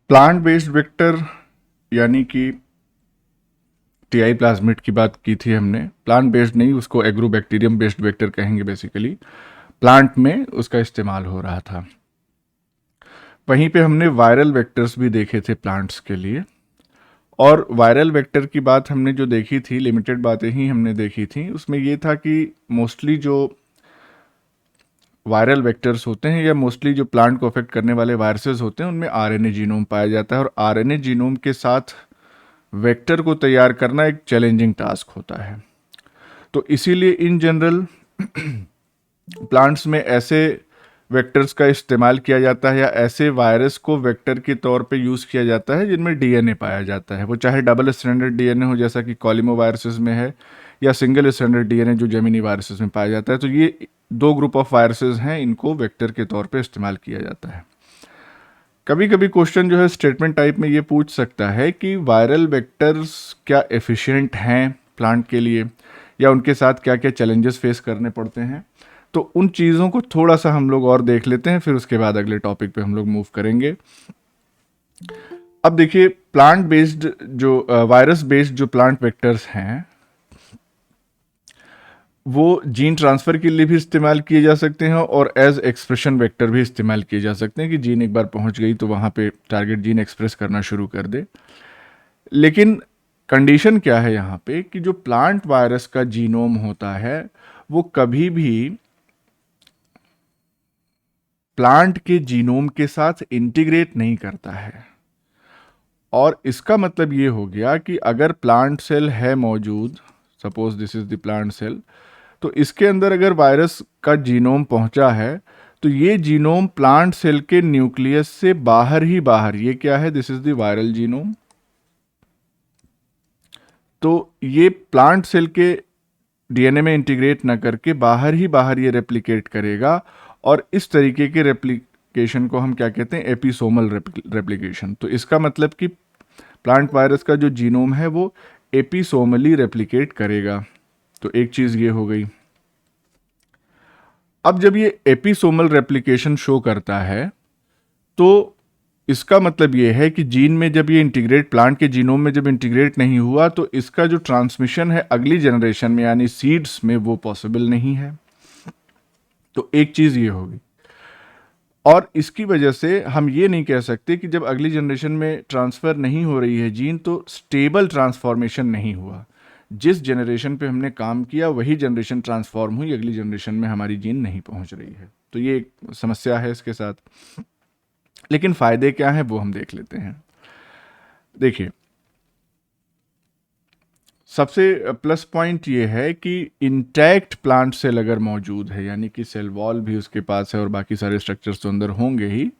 Plant based vector यानी कि TI plasmid की बात की थी हमने। प्लांट बेस्ड नहीं, उसको एग्रोबैक्टीरियम बेस्ड वेक्टर कहेंगे बेसिकली। प्लांट में उसका इस्तेमाल हो रहा था। वहीं पे हमने वायरल वेक्टर्स भी देखे थे प्लांट्स के लिए। और वायरल वेक्टर की बात हमने जो देखी थी, लिमिटेड बातें ही हमने देखी थी। उसमें ये था कि मोस्टली जो वायरल वेक्टर्स होते हैं या मोस्टली जो प्लांट को अफेक्ट करने वाले वायरसेस होते हैं, उनमें आरएनए जीनोम पाया जाता है। और आरएनए जीनोम के साथ वेक्टर को तैयार करना एक चैलेंजिंग टास्क होता है। तो इसीलिए इन जनरल प्लांट्स में ऐसे वेक्टर्स का इस्तेमाल किया जाता है या ऐसे वायरस को वेक्टर के तौर पे यूज़ किया जाता है जिनमें डीएनए पाया जाता है। वो चाहे डबल स्ट्रैंडेड डीएनए हो जैसा कि कॉलिमो वायरसेस में है, या सिंगल स्ट्रैंडेड डीएनए जो जेमिनी वायरसेस में पाया जाता है। तो ये दो ग्रुप ऑफ वायरसेस हैं, इनको वेक्टर के तौर पे इस्तेमाल किया जाता है। कभी कभी क्वेश्चन जो है स्टेटमेंट टाइप में ये पूछ सकता है कि वायरल वेक्टर्स क्या एफिशिएंट हैं प्लांट के लिए, या उनके साथ क्या क्या चैलेंजेस फेस करने पड़ते हैं। तो उन चीज़ों को थोड़ा सा हम लोग और देख लेते हैं, फिर उसके बाद अगले टॉपिक पे हम लोग मूव करेंगे। अब देखिए, प्लांट बेस्ड जो वायरस बेस्ड जो प्लांट वेक्टर्स हैं, वो जीन ट्रांसफ़र के लिए भी इस्तेमाल किए जा सकते हैं और एज एक्सप्रेशन वेक्टर भी इस्तेमाल किए जा सकते हैं कि जीन एक बार पहुंच गई तो वहाँ पे टारगेट जीन एक्सप्रेस करना शुरू कर दे। लेकिन कंडीशन क्या है यहाँ पे कि जो प्लांट वायरस का जीनोम होता है वो कभी भी प्लांट के जीनोम के साथ इंटीग्रेट नहीं करता है। और इसका मतलब ये हो गया कि अगर प्लांट सेल है मौजूद, suppose this is the plant cell, तो इसके अंदर अगर वायरस का जीनोम पहुंचा है तो ये जीनोम प्लांट सेल के न्यूक्लियस से बाहर ही बाहर, ये क्या है, this is the viral genome, तो ये प्लांट सेल के डीएनए में इंटीग्रेट ना करके बाहर ही बाहर ये रेप्लिकेट करेगा। और इस तरीके के रेप्लिकेशन को हम क्या कहते हैं, एपिसोमल रेप्लिकेशन। तो इसका मतलब कि प्लांट वायरस का जो जीनोम है वो एपिसोमली रेप्लिकेट करेगा। तो एक चीज़ ये हो गई। अब जब ये एपिसोमल रेप्लिकेशन शो करता है तो इसका मतलब ये है कि जीन में जब ये इंटीग्रेट, प्लांट के जीनोम में जब इंटीग्रेट नहीं हुआ तो इसका जो ट्रांसमिशन है अगली जनरेशन में यानी सीड्स में वो पॉसिबल नहीं है। तो एक चीज़ ये होगी। और इसकी वजह से हम ये नहीं कह सकते कि जब अगली जनरेशन में ट्रांसफ़र नहीं हो रही है जीन तो स्टेबल ट्रांसफॉर्मेशन नहीं हुआ। जिस जनरेशन पे हमने काम किया वही जनरेशन ट्रांसफॉर्म हुई, अगली जनरेशन में हमारी जीन नहीं पहुंच रही है। तो ये एक समस्या है इसके साथ। लेकिन फ़ायदे क्या हैं वो हम देख लेते हैं। देखिए, सबसे प्लस पॉइंट ये है कि इंटैक्ट प्लांट सेल अगर मौजूद है, यानी कि सेल वॉल भी उसके पास है और बाकी सारे स्ट्रक्चर्स तो अंदर होंगे ही,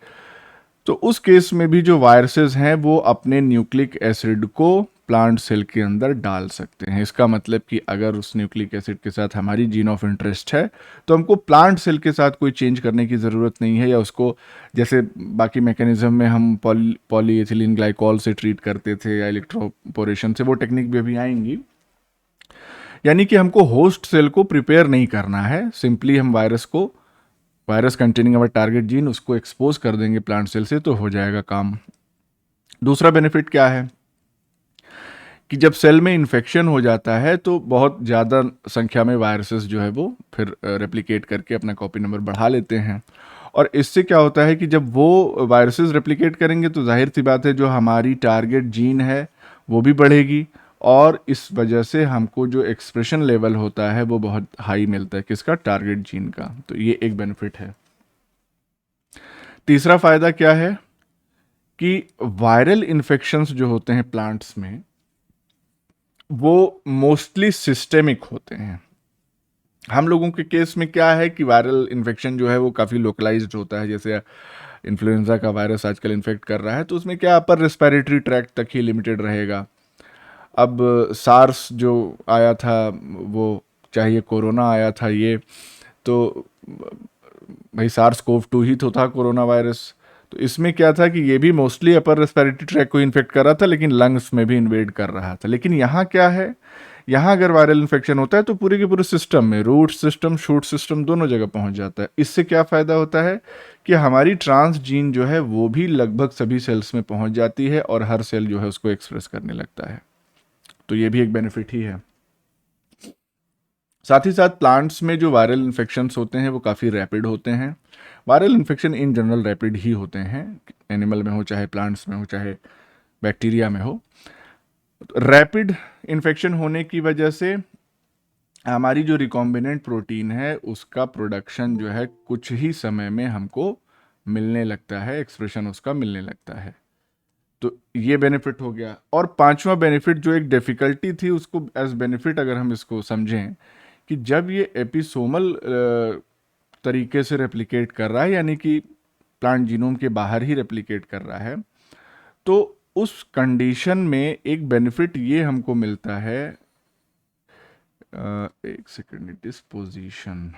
तो उस केस में भी जो वायरसेस हैं वो अपने न्यूक्लिक एसिड को प्लांट सेल के अंदर डाल सकते हैं। इसका मतलब कि अगर उस न्यूक्लिक एसिड के साथ हमारी जीन ऑफ इंटरेस्ट है तो हमको प्लांट सेल के साथ कोई चेंज करने की ज़रूरत नहीं है, या उसको जैसे बाकी मैकेनिज्म में हम पॉलीएथिलीन ग्लाइकॉल से ट्रीट करते थे या इलेक्ट्रोपोरेशन से, वो टेक्निक भी अभी आएंगी। यानी कि हमको होस्ट सेल को प्रिपेयर नहीं करना है, सिंपली हम वायरस कंटेनिंग अवर टारगेट जीन उसको एक्सपोज कर देंगे प्लांट सेल से तो हो जाएगा काम। दूसरा बेनिफिट क्या है कि जब सेल में इन्फेक्शन हो जाता है तो बहुत ज़्यादा संख्या में वायरसेस जो है वो फिर रेप्लिकेट करके अपना कॉपी नंबर बढ़ा लेते हैं। और इससे क्या होता है कि जब वो वायरसेस रेप्लिकेट करेंगे तो जाहिर सी बात है जो हमारी टारगेट जीन है वो भी बढ़ेगी, और इस वजह से हमको जो एक्सप्रेशन लेवल होता है वो बहुत हाई मिलता है, किसका, टारगेट जीन का। तो ये एक बेनिफिट है। तीसरा फ़ायदा क्या है कि वायरल इन्फेक्शंस जो होते हैं प्लांट्स में वो मोस्टली सिस्टेमिक होते हैं। हम लोगों के केस में क्या है कि वायरल इन्फेक्शन जो है वो काफ़ी लोकलाइज्ड होता है। जैसे इन्फ्लुएंजा का वायरस आजकल इन्फेक्ट कर रहा है तो उसमें क्या अपर रेस्पिरेटरी ट्रैक्ट तक ही लिमिटेड रहेगा। अब सार्स जो आया था वो, चाहे कोरोना आया था ये, तो भाई सार्स कोव 2 ही तो था कोरोना वायरस। तो इसमें क्या था कि ये भी मोस्टली अपर रेस्पिरेटरी ट्रैक को इन्फेक्ट कर रहा था लेकिन लंग्स में भी इन्वेड कर रहा था। लेकिन यहाँ क्या है, यहाँ अगर वायरल इन्फेक्शन होता है तो पूरे के पूरे सिस्टम में, रूट सिस्टम शूट सिस्टम दोनों जगह पहुँच जाता है। इससे क्या फ़ायदा होता है कि हमारी ट्रांस जीन जो है वो भी लगभग सभी सेल्स में पहुंच जाती है और हर सेल जो है उसको एक्सप्रेस करने लगता है। तो ये भी एक बेनिफिट ही है। साथ ही साथ प्लांट्स में जो वायरल इन्फेक्शंस होते हैं वो काफ़ी रैपिड होते हैं। Viral infection in general rapid ही होते हैं, एनिमल में हो चाहे प्लांट्स में हो चाहे बैक्टीरिया में हो। रैपिड इन्फेक्शन होने की वजह से हमारी जो रिकॉम्बिनेंट प्रोटीन है उसका प्रोडक्शन जो है कुछ ही समय में हमको मिलने लगता है, एक्सप्रेशन उसका मिलने लगता है। तो ये बेनिफिट हो गया। और पांचवा बेनिफिट जो एक डिफ़िकल्टी थी उसको एज बेनिफिट अगर हम इसको समझें कि जब ये एपिसोमल तरीके से रेप्लिकेट कर रहा है, यानी कि प्लांट जीनोम के बाहर ही रेप्लिकेट कर रहा है, तो उस कंडीशन में एक बेनिफिट ये हमको मिलता है, एक सेकेंड, डिस्पोजिशन,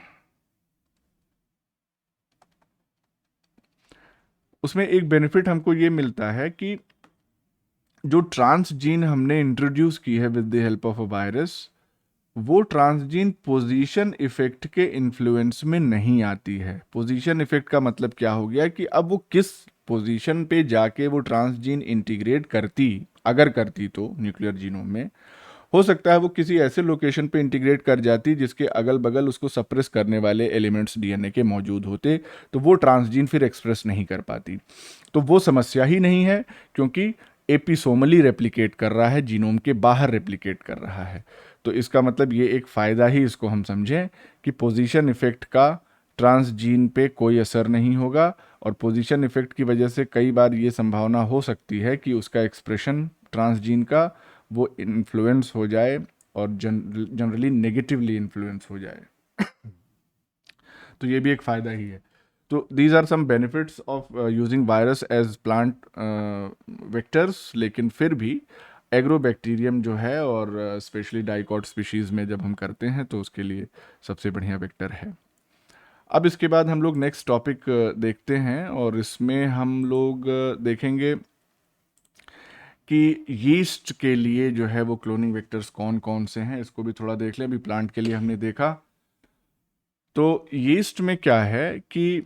उसमें एक बेनिफिट हमको ये मिलता है कि जो ट्रांस जीन हमने इंट्रोड्यूस की है with the help of a virus, वो ट्रांसजीन पोजीशन इफेक्ट के इन्फ्लुएंस में नहीं आती है। पोजीशन इफेक्ट का मतलब क्या हो गया कि अब वो किस पोजीशन पे जाके वो ट्रांसजीन इंटीग्रेट करती, अगर करती तो न्यूक्लियर जीनोम में, हो सकता है वो किसी ऐसे लोकेशन पे इंटीग्रेट कर जाती जिसके अगल बगल उसको सप्रेस करने वाले एलिमेंट्स डीएनए के मौजूद होते, तो वो ट्रांसजीन फिर एक्सप्रेस नहीं कर पाती। तो वो समस्या ही नहीं है, क्योंकि एपिसोमली रेप्लिकेट कर रहा है, जीनोम के बाहर रेप्लिकेट कर रहा है। तो इसका मतलब ये एक फ़ायदा ही इसको हम समझें कि पोजीशन इफेक्ट का ट्रांसजीन पे कोई असर नहीं होगा, और पोजीशन इफेक्ट की वजह से कई बार ये संभावना हो सकती है कि उसका एक्सप्रेशन ट्रांसजीन का वो इन्फ्लुएंस हो जाए और जनरली नेगेटिवली इन्फ्लुएंस हो जाए। तो ये भी एक फ़ायदा ही है। तो these are some benefits of using virus as plant vectors. लेकिन फिर भी एग्रोबैक्टीरियम जो है, और स्पेशली डाइकॉट स्पीशीज़ में जब हम करते हैं तो उसके लिए सबसे बढ़िया वेक्टर है। अब इसके बाद हम लोग नेक्स्ट टॉपिक देखते हैं, और इसमें हम लोग देखेंगे कि यीस्ट के लिए जो है वो क्लोनिंग वेक्टर्स कौन कौन से हैं। इसको भी थोड़ा देख लें। अभी प्लांट के लिए हमने देखा, तो यीस्ट में क्या है कि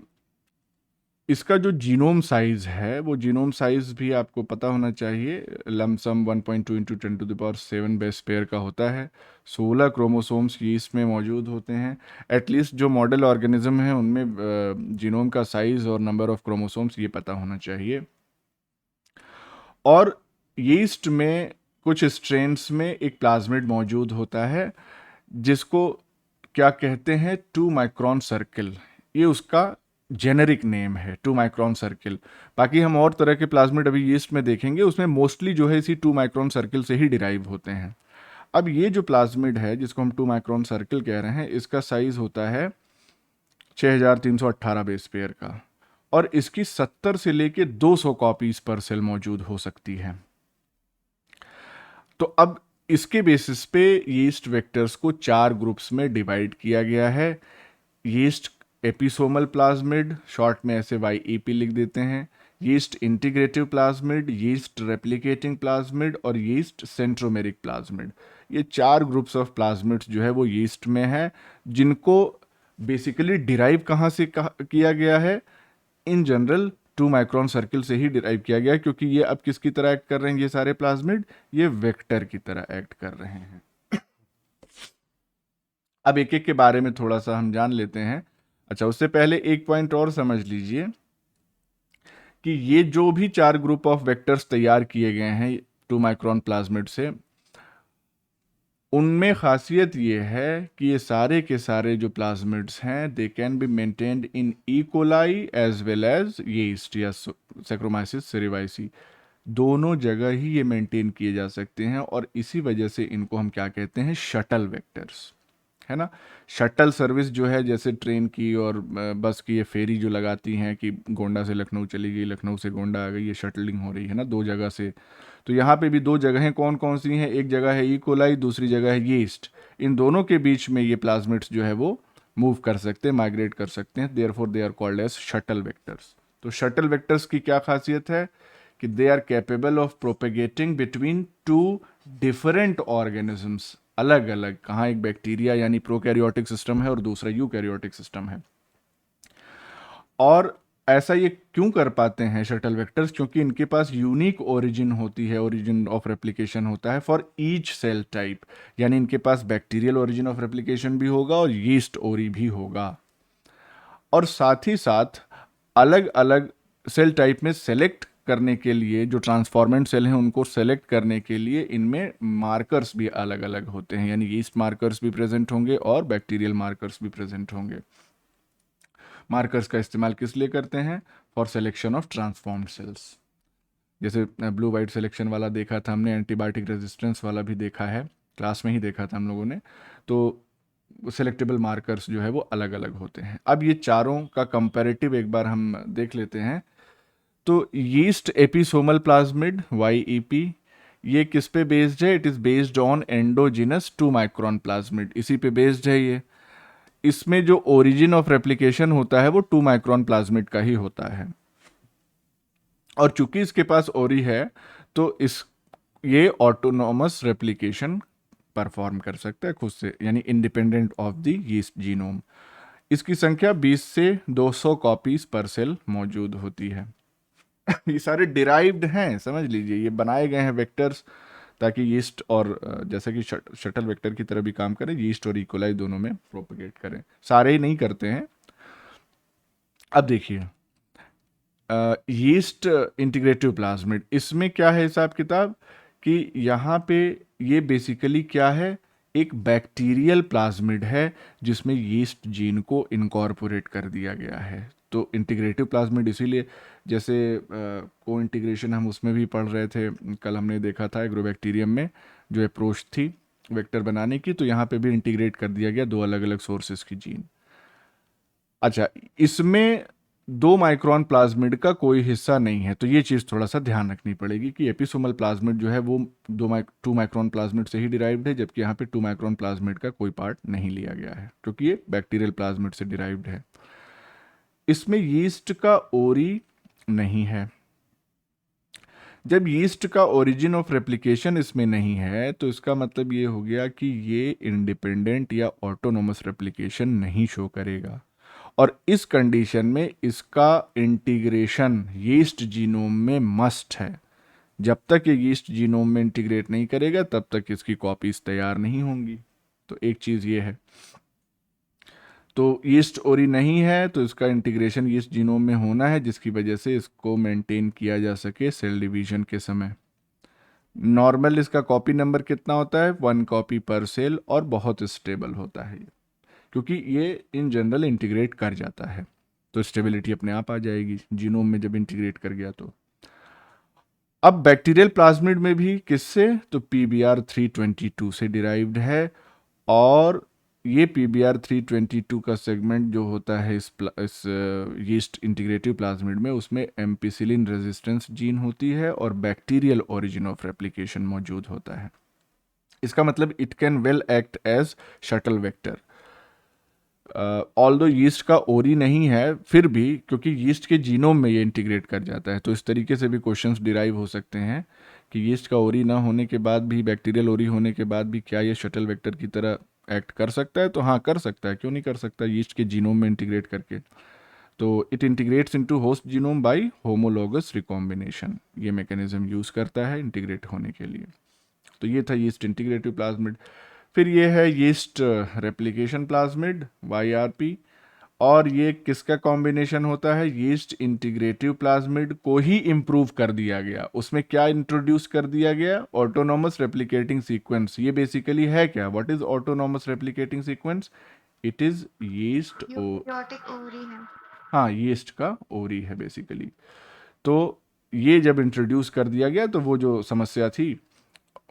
इसका जो जीनोम साइज है, वो जीनोम साइज भी आपको पता होना चाहिए। लमसम 1.2 इंटू 10⁻7 बेस पेयर का होता है। 16 क्रोमोसोम्स यीस्ट में मौजूद होते हैं। एटलीस्ट जो मॉडल ऑर्गेनिज्म है उनमें जीनोम का साइज और नंबर ऑफ क्रोमोसोम्स ये पता होना चाहिए। और यीस्ट में कुछ स्ट्रेन्स में एक प्लाज्मिड मौजूद होता है जिसको क्या कहते हैं, 2 माइक्रोन सर्किल। ये उसका जेनेरिक नेम है, 2 माइक्रोन सर्किल। बाकी हम और तरह के प्लाज्मिड अभी यीस्ट में देखेंगे, उसमें मोस्टली जो है इसी 2 माइक्रोन सर्किल से ही डिराइव होते हैं। अब ये जो प्लाज्मिड है जिसको हम 2 माइक्रोन सर्किल कह रहे हैं, इसका साइज होता है 6318 बेस पेयर का, और इसकी 70 से लेके 200 कॉपीज पर सेल मौजूद हो सकती है। तो अब इसके बेसिस पे यीस्ट वेक्टर्स को 4 ग्रुप्स में डिवाइड किया गया है। यीस्ट एपिसोमल प्लाज्मिड, शॉर्ट में ऐसे YEP लिख देते हैं, yeast integrative plasmid, yeast replicating plasmid, और यीस्ट सेंट्रोमेरिक प्लाज्मिड। ये 4 ग्रुप्स ऑफ प्लाज्मिड्स जो है वो यीस्ट में है, जिनको बेसिकली डिराइव कहाँ से किया गया है, इन जनरल 2 माइक्रोन सर्किल से ही डिराइव किया गया है, क्योंकि ये अब किसकी तरह एक्ट कर रहे हैं, ये सारे प्लाज्मिड ये वेक्टर की तरह एक्ट कर रहे हैं। अब एक एक के बारे में थोड़ा सा हम जान लेते हैं। अच्छा, उससे पहले एक पॉइंट और समझ लीजिए कि ये जो भी 4 ग्रुप ऑफ वेक्टर्स तैयार किए गए हैं 2 माइक्रोन प्लाज्मिड से, उनमें खासियत ये है कि ये सारे के सारे जो प्लाज्मिड्स हैं they can be maintained in E coli as well as yeast या सैक्रोमाइसिस सेरेवाइसी। दोनों जगह ही ये मेंटेन किए जा सकते हैं, और इसी वजह से इनको हम क्या कहते हैं, शटल वेक्टर्स, है ना। शटल सर्विस जो है, जैसे ट्रेन की और बस की ये फेरी जो लगाती हैं कि गोंडा से लखनऊ चली गई, लखनऊ से गोंडा आ गई, ये शटलिंग हो रही है ना 2 जगह से। तो यहाँ पे भी 2 जगहें कौन कौन सी हैं, एक जगह है ई कोलाई, दूसरी जगह है यीस्ट। इन दोनों के बीच में ये प्लाज्मिड्स जो है वो मूव कर सकते हैं, माइग्रेट कर सकते हैं, therefore they are called as shuttle vectors. तो शटल वेक्टर्स की क्या खासियत है कि they are capable of propagating between 2 different organisms, अलग अलग। कहाँ एक बैक्टीरिया यानी प्रोकैरियोटिक सिस्टम है और दूसरा यूकैरियोटिक सिस्टम है। और ऐसा ये क्यों कर पाते हैं शटल वेक्टर्स? क्योंकि इनके पास यूनिक ओरिजिन होती है, ओरिजिन ऑफ रेप्लिकेशन होता है फॉर ईच सेल टाइप। यानी इनके पास बैक्टीरियल ओरिजिन ऑफ रेप्लिकेशन भी होगा और यीस्ट ओरी भी होगा। और साथ ही साथ अलग अलग सेल टाइप में सेलेक्ट करने के लिए, जो ट्रांसफॉर्मेंट सेल हैं उनको सेलेक्ट करने के लिए इनमें मार्कर्स भी अलग अलग होते हैं। यानी यीस्ट मार्कर्स भी प्रेजेंट होंगे और बैक्टीरियल मार्कर्स भी प्रेजेंट होंगे। मार्कर्स का इस्तेमाल किस लिए करते हैं? For selection of transformed cells. जैसे ब्लू वाइट सिलेक्शन वाला देखा था हमने, एंटीबायोटिक रेजिस्टेंस वाला भी देखा है, क्लास में ही देखा था हम लोगों ने। तो सिलेक्टेबल मार्कर्स जो है वो अलग अलग होते हैं। अब ये चारों का कंपैरेटिव एक बार हम देख लेते हैं। तो यीस्ट एपिसोमल प्लाज्मिड YEP, ये किस पे बेस्ड है? It is based on endogenous 2 micron plasmid, इसी पे बेस्ड है ये। इसमें जो ओरिजिन ऑफ रेप्लिकेशन होता है वो 2 माइक्रोन प्लाज्मिड का ही होता है। और चूंकि इसके पास ओरी है तो इस ये ऑटोनोमस रेप्लिकेशन परफॉर्म कर सकता है खुद से, यानी independent of the yeast genome. इसकी संख्या 20 से 200 कॉपीज पर सेल मौजूद होती है। ये सारे डिराइव्ड हैं, समझ लीजिए, ये बनाए गए हैं वेक्टर्स ताकि यीस्ट और जैसे कि शटल वेक्टर की तरह भी काम करें, यीस्ट और इकोलाई दोनों में प्रोपेगेट करें। सारे ही नहीं करते हैं। अब देखिए यीस्ट इंटीग्रेटिव प्लाज्मिड, इसमें क्या है हिसाब किताब कि यहाँ पे ये बेसिकली क्या है? एक बैक्टीरियल प्लाज्मिड है जिसमें यीस्ट जीन को इनकॉर्पोरेट कर दिया गया है। तो इंटीग्रेटिव प्लाज्मिड इसीलिए, जैसे को इंटीग्रेशन हम उसमें भी पढ़ रहे थे, कल हमने देखा था एग्रोबैक्टीरियम में जो अप्रोच थी वेक्टर बनाने की, तो यहाँ पे भी इंटीग्रेट कर दिया गया दो अलग अलग सोर्सेज की जीन। अच्छा, इसमें 2 माइक्रोन प्लाज्मिड का कोई हिस्सा नहीं है, तो ये चीज़ थोड़ा सा ध्यान रखनी पड़ेगी कि एपिसोमल प्लाज्मिड जो है वो 2 माइक्रोन प्लाज्मिड से ही डिराइव्ड है, जबकि यहाँ पे 2 माइक्रोन प्लाज्मिड का कोई पार्ट नहीं लिया गया है क्योंकि ये बैक्टीरियल प्लाज्मिड से डिराइव्ड है। इसमें यीस्ट का ओरी नहीं है। जब यीस्ट का ओरिजिन ऑफ रेप्लिकेशन इसमें नहीं है तो इसका मतलब ये हो गया कि ये इंडिपेंडेंट या ऑटोनोमस रेप्लिकेशन नहीं शो करेगा। और इस कंडीशन में इसका इंटीग्रेशन यीस्ट जीनोम में मस्ट है। जब तक ये यीस्ट जीनोम में इंटीग्रेट नहीं करेगा तब तक इसकी कॉपीज तैयार नहीं होंगी। तो एक चीज़ ये है। तो यीस्ट ओरी नहीं है तो इसका इंटीग्रेशन यीस्ट जीनोम में होना है, जिसकी वजह से इसको मेंटेन किया जा सके सेल डिवीजन के समय। नॉर्मल इसका कॉपी नंबर कितना होता है? 1 कॉपी पर सेल, और बहुत स्टेबल होता है ये, क्योंकि ये इन जनरल इंटीग्रेट कर जाता है। तो स्टेबिलिटी अपने आप आ जाएगी जीनोम में जब इंटीग्रेट कर गया तो। अब बैक्टीरियल प्लाज्मिड में भी किससे? तो PBr322 से डिराइव्ड है। और ये PBr322 का सेगमेंट जो होता है इस यीस्ट इंटीग्रेटिव प्लाज्मिड में, उसमें एम्पिसिलिन रेजिस्टेंस जीन होती है और बैक्टीरियल ओरिजिन ऑफ रेप्लिकेशन मौजूद होता है। इसका मतलब it can well act as shuttle vector. Although yeast का ओरी नहीं है, फिर भी क्योंकि यीस्ट के जीनोम में ये इंटीग्रेट कर जाता है, तो इस तरीके से भी क्वेश्चंस डिराइव हो सकते हैं कि यीस्ट का ओरी ना होने के बाद भी, बैक्टीरियल ओरी होने के बाद भी, क्या ये शटल वेक्टर की तरह एक्ट कर सकता है? तो हाँ, कर सकता है, क्यों नहीं कर सकता, यीस्ट के जीनोम में इंटीग्रेट करके। तो it integrates into host genome by homologous recombination, ये मैकेनिज्म यूज़ करता है इंटीग्रेट होने के लिए। तो ये था यीस्ट इंटीग्रेटिव प्लाज्मिड। फिर ये है यीस्ट रेप्लिकेशन प्लाज्मिड YRP, और ये किसका कॉम्बिनेशन होता है? यीस्ट इंटीग्रेटिव प्लाज्मिड को ही इम्प्रूव कर दिया गया। उसमें क्या इंट्रोड्यूस कर दिया गया? Autonomous replicating sequence. ये बेसिकली है क्या? What is autonomous replicating sequence? It is yeast eukaryotic ovary है। हाँ, यीस्ट का ओरी है बेसिकली। तो ये जब इंट्रोड्यूस कर दिया गया तो वो जो समस्या थी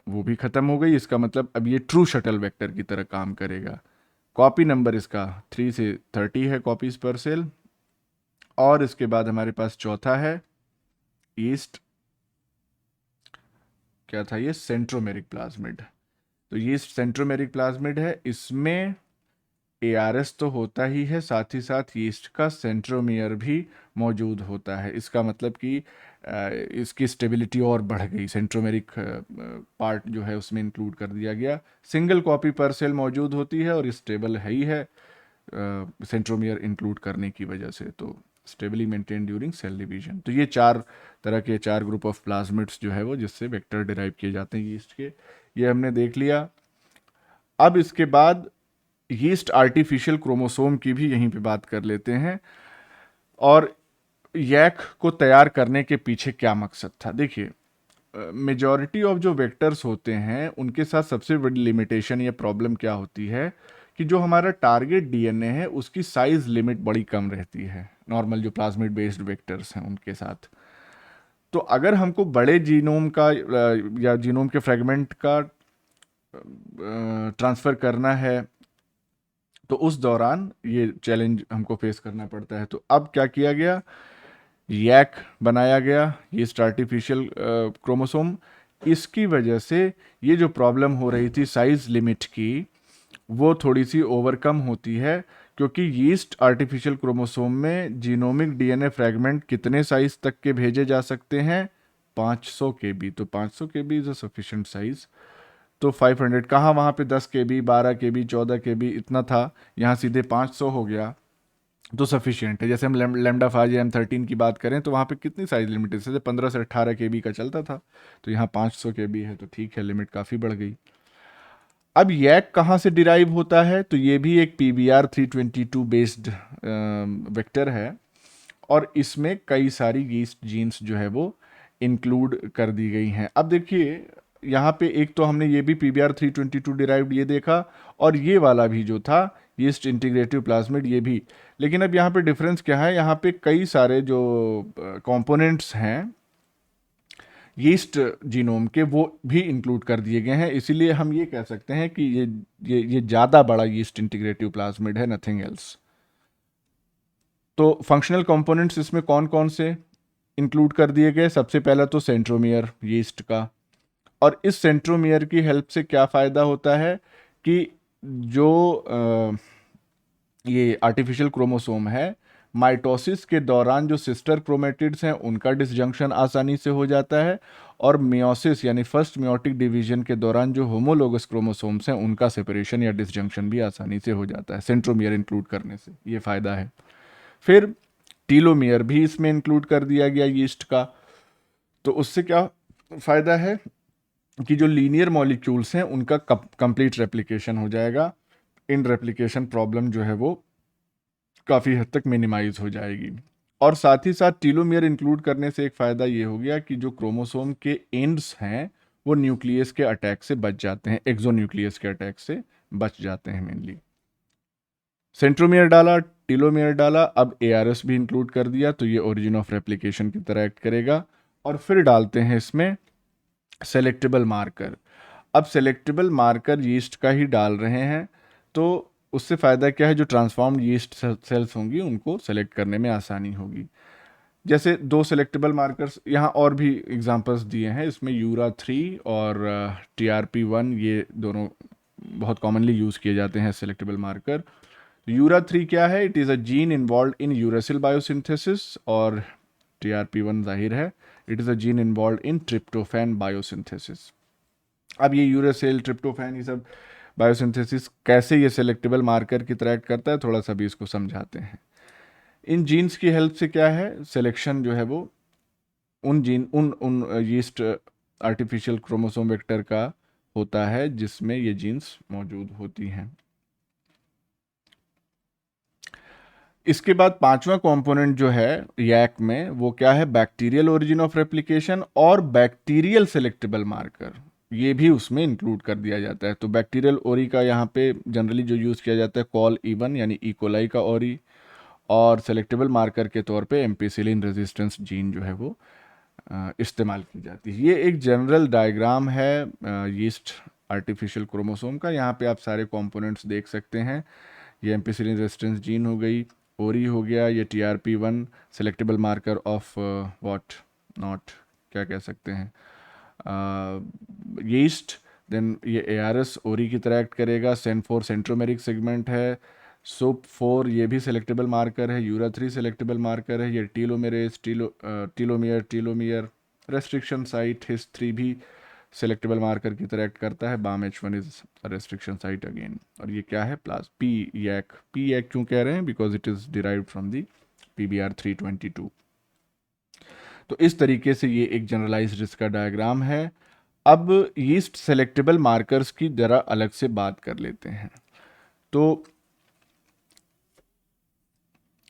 वो भी ख़त्म हो गई। इसका मतलब अब ये ट्रू शटल वेक्टर की तरह काम करेगा। कॉपी नंबर इसका 3 से 30 है कॉपीज पर सेल। और इसके बाद हमारे पास चौथा है ईस्ट, क्या था ये? Centromeric plasmid. तो ये सेंट्रोमेरिक प्लाज्मिड है, इसमें ARS तो होता ही है, साथ ही साथ यीस्ट का सेंट्रोमियर भी मौजूद होता है। इसका मतलब कि इसकी स्टेबिलिटी और बढ़ गई, सेंट्रोमेरिक पार्ट जो है उसमें इंक्लूड कर दिया गया। सिंगल कॉपी पर सेल मौजूद होती है और स्टेबल है ही है सेंट्रोमियर इंक्लूड करने की वजह से। तो stably maintain during cell division. तो ये 4 तरह के 4 ग्रुप ऑफ प्लाज्मिड्स जो है वो जिससे वेक्टर डिराइव किए जाते हैं यीस्ट के, ये हमने देख लिया। अब इसके बाद यीस्ट आर्टिफिशियल क्रोमोसोम की भी यहीं पे बात कर लेते हैं, और यैक को तैयार करने के पीछे क्या मकसद था। देखिए, मेजॉरिटी ऑफ जो वेक्टर्स होते हैं उनके साथ सबसे बड़ी लिमिटेशन या प्रॉब्लम क्या होती है कि जो हमारा टारगेट डीएनए है उसकी साइज लिमिट बड़ी कम रहती है नॉर्मल जो प्लाज्मिड बेस्ड वेक्टर्स हैं उनके साथ। तो अगर हमको बड़े जीनोम का या जीनोम के फ्रेगमेंट का ट्रांसफ़र करना है तो उस दौरान ये चैलेंज हमको फेस करना पड़ता है। तो अब क्या किया गया, यैक बनाया गया, ये आर्टिफिशियल क्रोमोसोम। इसकी वजह से ये जो प्रॉब्लम हो रही थी साइज लिमिट की वो थोड़ी सी ओवरकम होती है, क्योंकि यीस्ट आर्टिफिशियल क्रोमोसोम में जीनोमिक डीएनए फ्रैगमेंट कितने साइज तक के भेजे जा सकते हैं, 500 केबी। तो 500 केबी इज़ अ सफिशिएंट साइज। तो 500 कहाँ, वहाँ पे 10 केबी, 12 केबी, 14 केबी इतना था, यहाँ सीधे 500 हो गया तो सफिशिएंट है। जैसे हम लैम्डा 5 या M13 की बात करें तो वहाँ पे कितनी साइज लिमिट है, जैसे 15 से 18 केबी का चलता था, तो यहाँ 500 केबी है, तो ठीक है, लिमिट काफ़ी बढ़ गई। अब यैक कहाँ से डिराइव होता है, तो ये भी एक PBr 322 बेस्ड वेक्टर है, और इसमें कई सारी यीस्ट जीन्स जो है वो इंक्लूड कर दी गई हैं। अब देखिए यहाँ पे एक तो हमने ये भी PBr 322 डिराइव्ड ये देखा, और ये वाला भी जो था यीस्ट इंटीग्रेटिव प्लाज्मिड ये भी। लेकिन अब यहाँ पे डिफरेंस क्या है, यहाँ पे कई सारे जो कंपोनेंट्स हैं यीस्ट जीनोम के वो भी इंक्लूड कर दिए गए हैं, इसीलिए हम ये कह सकते हैं कि ये ज़्यादा बड़ा यीस्ट इंटीग्रेटिव प्लाज्मिड है, नथिंग एल्स। तो फंक्शनल कंपोनेंट्स इसमें कौन कौन से इंक्लूड कर दिए गए, सबसे पहला तो सेंट्रोमियर यीस्ट का। और इस सेंट्रोमियर की हेल्प से क्या फ़ायदा होता है कि जो ये आर्टिफिशियल क्रोमोसोम है, माइटोसिस के दौरान जो सिस्टर क्रोमेटिड्स हैं उनका डिसजंक्शन आसानी से हो जाता है, और मियोसिस यानी फर्स्ट मियोटिक डिवीजन के दौरान जो होमोलोगस क्रोमोसोम्स हैं उनका सेपरेशन या डिसजंक्शन भी आसानी से हो जाता है सेंट्रोमियर इंक्लूड करने से, ये फ़ायदा है। फिर टीलोमियर भी इसमें इंक्लूड कर दिया गया यीस्ट का, तो उससे क्या फ़ायदा है कि जो लीनियर मॉलिक्यूल्स हैं उनका कंप्लीट रेप्लिकेशन हो जाएगा, इन रेप्लिकेशन प्रॉब्लम जो है वो काफ़ी हद तक मिनिमाइज हो जाएगी। और साथ ही साथ टीलोमियर इंक्लूड करने से एक फ़ायदा ये हो गया कि जो क्रोमोसोम के एंड्स हैं वो न्यूक्लियस के अटैक से बच जाते हैं, एक्सोन्यूक्लियस के अटैक से बच जाते हैं मेनली। सेंट्रोमियर डाला, टीलोमियर डाला, अब ARS भी इंक्लूड कर दिया, तो ये ओरिजिन ऑफ रेप्लिकेशन की तरह एक्ट करेगा। और फिर डालते हैं इसमें सेलेक्टेबल मार्कर। अब सेलेक्टेबल मार्कर यीस्ट का ही डाल रहे हैं, तो उससे फ़ायदा क्या है, जो ट्रांसफॉर्म्ड यीस्ट सेल्स होंगी उनको सेलेक्ट करने में आसानी होगी। जैसे 2 सेलेक्टेबल मार्कर्स यहाँ और भी एग्जांपल्स दिए हैं, इसमें URA3 और TRP1 ये दोनों बहुत कॉमनली यूज़ किए जाते हैं सेलेक्टेबल मार्कर। URA3 क्या है, it is a gene involve in uracil biosynthesis, और TRP1 जाहिर है it is a gene involve in tryptophan biosynthesis. अब ये यूरेसिल, ट्रिप्टोफैन, ये सब बायोसिंथेसिस कैसे ये सेलेक्टेबल मार्कर की तरह एक्ट करता है, थोड़ा सा भी इसको समझाते हैं। इन जीन्स की हेल्प से क्या है, सिलेक्शन जो है वो उन जीन उन यीस्ट आर्टिफिशियल क्रोमोसोम वेक्टर का होता है जिसमें ये जीन्स मौजूद होती हैं। इसके बाद 5वां कंपोनेंट जो है यैक में वो क्या है, बैक्टीरियल ओरिजिन ऑफ रेप्लिकेशन और बैक्टीरियल सेलेक्टेबल मार्कर, ये भी उसमें इंक्लूड कर दिया जाता है। तो बैक्टीरियल ओरी का यहाँ पे जनरली जो यूज़ किया जाता है कॉल E1 यानी इकोलाई का ओरी, और सेलेक्टेबल मार्कर के तौर पे एम्पिसिलिन रेजिस्टेंस जीन जो है वो इस्तेमाल की जाती है। ये एक जनरल डायग्राम है यीस्ट आर्टिफिशियल क्रोमोसोम का, यहाँ पे आप सारे कंपोनेंट्स देख सकते हैं। ये एम्पिसिलिन रेजिस्टेंस जीन हो गई, ओरी हो गया, ये TRP1 selectable marker of what not क्या कह सकते हैं यीस्ट, देन ये ARS ओरी की तरह एक्ट करेगा, SEN4 सेंट्रोमेरिक सेगमेंट है, SOP4 ये भी सेलेक्टेबल मार्कर है, URA3 सेलेक्टेबल मार्कर है, ये टीलोमेरेज टीलोमियर रेस्ट्रिक्शन साइट, HIS3 भी सेलेक्टेबल मार्कर की तरह एक्ट करता है, BAM-H1 is restriction site again. और ये क्या है, पी यैक क्यों कह रहे हैं, because it is derived from the PBR 322। तो इस तरीके से ये एक जनरलाइज रिस्क का डायग्राम है। अब यीस्ट सेलेक्टेबल मार्कर्स की जरा अलग से बात कर लेते हैं। तो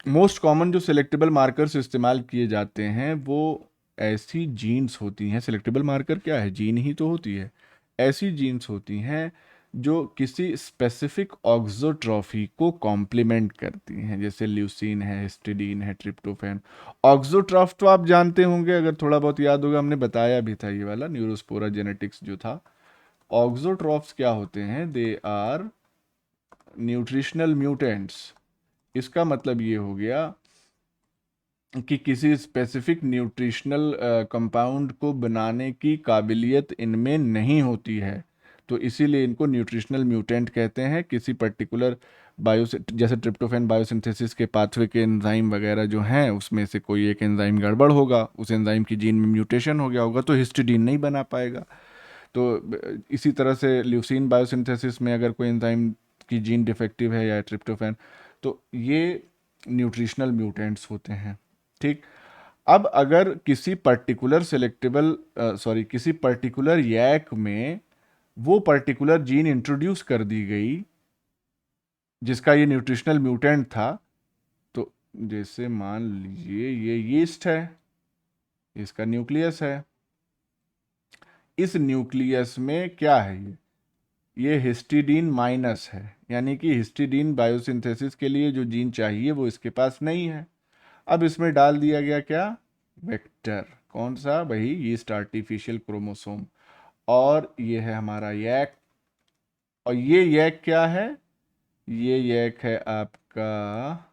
मोस्ट कॉमन जो सेलेक्टेबल मार्कर्स इस्तेमाल किए जाते हैं वो ऐसी जीन्स होती हैं। सेलेक्टेबल मार्कर क्या है? जीन ही तो होती है। ऐसी जीन्स होती हैं जो किसी स्पेसिफिक ऑक्सोट्रॉफी को कॉम्प्लीमेंट करती हैं, जैसे ल्यूसीन है, हिस्टिडीन है, ट्रिप्टोफैन। ऑक्सोट्रॉफ तो आप जानते होंगे, अगर थोड़ा बहुत याद होगा, हमने बताया भी था ये वाला न्यूरोस्पोरा जेनेटिक्स जो था। ऑक्सोट्रॉफ्स क्या होते हैं? They are nutritional mutants. इसका मतलब ये हो गया कि किसी स्पेसिफिक न्यूट्रिशनल कंपाउंड को बनाने की काबिलियत इनमें नहीं होती है, तो इसीलिए इनको न्यूट्रिशनल म्यूटेंट कहते हैं। किसी पर्टिकुलर बायो, जैसे ट्रिप्टोफैन बायोसिंथेसिस के पाथवे के एंजाइम वगैरह जो हैं, उसमें से कोई एक एंजाइम गड़बड़ होगा, उस एंजाइम की जीन में म्यूटेशन हो गया होगा, तो हिस्टिडीन नहीं बना पाएगा। तो इसी तरह से ल्यूसीन बायोसिंथेसिस में अगर कोई एंजाइम की जीन डिफेक्टिव है या ट्रिप्टोफैन, तो ये न्यूट्रिशनल म्यूटेंट्स होते हैं। ठीक। अब अगर किसी पर्टिकुलर सेलेक्टेबल किसी पर्टिकुलर यैक में वो पर्टिकुलर जीन इंट्रोड्यूस कर दी गई जिसका ये न्यूट्रिशनल म्यूटेंट था, तो जैसे मान लीजिए ये यीस्ट है, इसका न्यूक्लियस है। इस न्यूक्लियस में क्या है? ये हिस्टिडीन माइनस है, यानी कि हिस्टिडीन बायोसिंथेसिस के लिए जो जीन चाहिए वो इसके पास नहीं है। अब इसमें डाल दिया गया क्या? वेक्टर। कौन सा? वही यीस्ट आर्टिफिशियल क्रोमोसोम। और ये है हमारा यैक। और ये यैक क्या है? ये यैक है आपका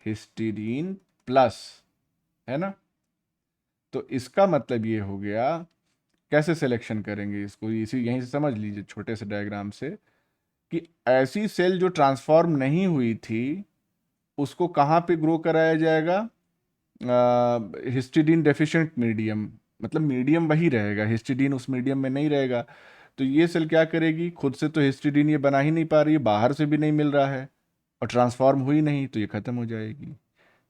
हिस्टिडीन प्लस, है ना? तो इसका मतलब ये हो गया, कैसे सिलेक्शन करेंगे इसको, इसी यहीं से समझ लीजिए छोटे से डायग्राम से, कि ऐसी सेल जो ट्रांसफॉर्म नहीं हुई थी उसको कहाँ पे ग्रो कराया जाएगा? हिस्टिडीन डेफिशिएंट मीडियम, मतलब मीडियम वही रहेगा, हिस्टिडीन उस मीडियम में नहीं रहेगा। तो ये सेल क्या करेगी? खुद से तो हिस्टिडीन ये बना ही नहीं पा रही है, बाहर से भी नहीं मिल रहा है, और ट्रांसफॉर्म हुई नहीं, तो ये खत्म हो जाएगी।